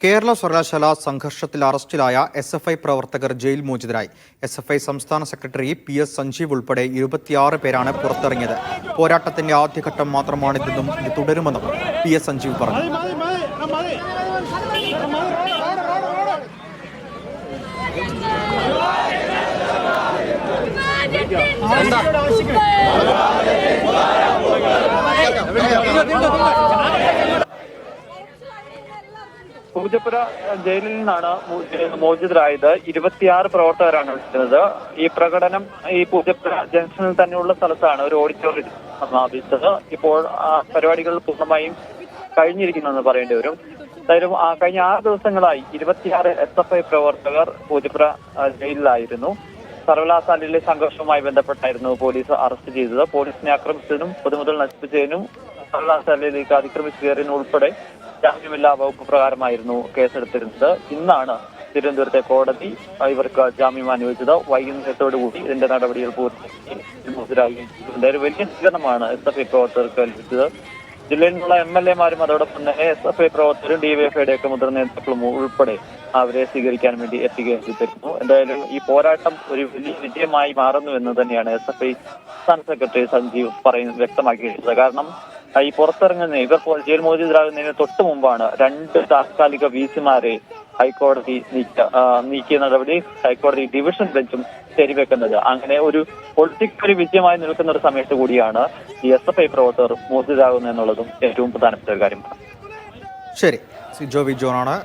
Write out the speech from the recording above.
കേരള സർവകലാശാല സംഘർഷത്തിൽ അറസ്റ്റിലായ എസ്എഫ്ഐ പ്രവർത്തകർ ജയിൽ മോചിതരായി. എസ്എഫ്ഐ സംസ്ഥാന സെക്രട്ടറി PS സഞ്ജീവ് ഉൾപ്പെടെ 26 പേരാണ് പുറത്തിറങ്ങിയത്. പോരാട്ടത്തിന്റെ ആദ്യഘട്ടം മാത്രമാണിതെന്നും ഇത് തുടരുമെന്നും PS സഞ്ജീവ് പറഞ്ഞു. പൂജപ്പുര ജയിലിൽ നിന്നാണ് മോചിതരായത്. 26 പ്രവർത്തകരാണ് വിളിക്കുന്നത്. ഈ പ്രകടനം ഈ പൂജപ്പുര ജംഗ്ഷനിൽ തന്നെയുള്ള സ്ഥലത്താണ് ഒരു ഓഡിറ്റോറിയത്തിൽ സമാപിച്ചത്. ഇപ്പോൾ പരിപാടികൾ പൂർണ്ണമായും കഴിഞ്ഞിരിക്കുന്നെന്ന് പറയേണ്ടി വരും. എന്തായാലും കഴിഞ്ഞ 6 ദിവസങ്ങളായി 26 SFI പ്രവർത്തകർ പൂജപ്പുര ജയിലിലായിരുന്നു. സർവകലാശാലയിലെ സംഘർഷവുമായി ബന്ധപ്പെട്ടായിരുന്നു പോലീസ് അറസ്റ്റ് ചെയ്തത്. പോലീസിനെ ആക്രമിച്ചതിനും പൊതുമുതൽ നശിപ്പിച്ചതിനും സർവകലാശാലയിലേക്ക് അതിക്രമിച്ചു കയറിയതിനും ഉൾപ്പെടെ ജാമ്യമില്ലാ വകുപ്പ് പ്രകാരമായിരുന്നു കേസെടുത്തിരുന്നത്. ഇന്നാണ് തിരുവനന്തപുരത്തെ കോടതി ഇവർക്ക് ജാമ്യം അനുവദിച്ചത്. വൈകുന്നേരത്തോടുകൂടി ഇതിന്റെ നടപടികൾ പൂർത്തിയാക്കി വലിയ സ്വീകരണമാണ് SFI പ്രവർത്തകർക്ക് ലഭിച്ചത്. ജില്ലയിൽ നിന്നുള്ള MLA മാരും അതോടൊപ്പം തന്നെ SFI പ്രവർത്തകരും DYFIയുടെ ഒക്കെ മുതിർന്ന നേതാക്കളും ഉൾപ്പെടെ അവരെ സ്വീകരിക്കാൻ വേണ്ടി എത്തുകയും ചെയ്തിരുന്നു. എന്തായാലും ഈ പോരാട്ടം ഒരു വലിയ വിജയമായി മാറുന്നു എന്ന് തന്നെയാണ് SFI സംസ്ഥാന സെക്രട്ടറി സഞ്ജീവ് വ്യക്തമാക്കിയിട്ടുള്ളത്. കാരണം ഈ പുറത്തിറങ്ങുന്ന ഇവർ ജയിൽ മോചിതരാകുന്നതിന് തൊട്ടു മുമ്പാണ് 2 താൽക്കാലിക VC-മാരെ ഹൈക്കോടതി നീക്കിയ നടപടി ഹൈക്കോടതി ഡിവിഷൻ ബെഞ്ചും ശരിവെക്കുന്നത്. അങ്ങനെ ഒരു പൊളിറ്റിക്കൽ വിജയമായി നിൽക്കുന്ന ഒരു സമയത്ത് കൂടിയാണ് ഈ SFI പ്രവർത്തകർ മോചിതരാകുന്നത് എന്നുള്ളതും ഏറ്റവും പ്രധാനപ്പെട്ട ഒരു കാര്യമാണ്. ശരി, ജോവി ജോണാണ്.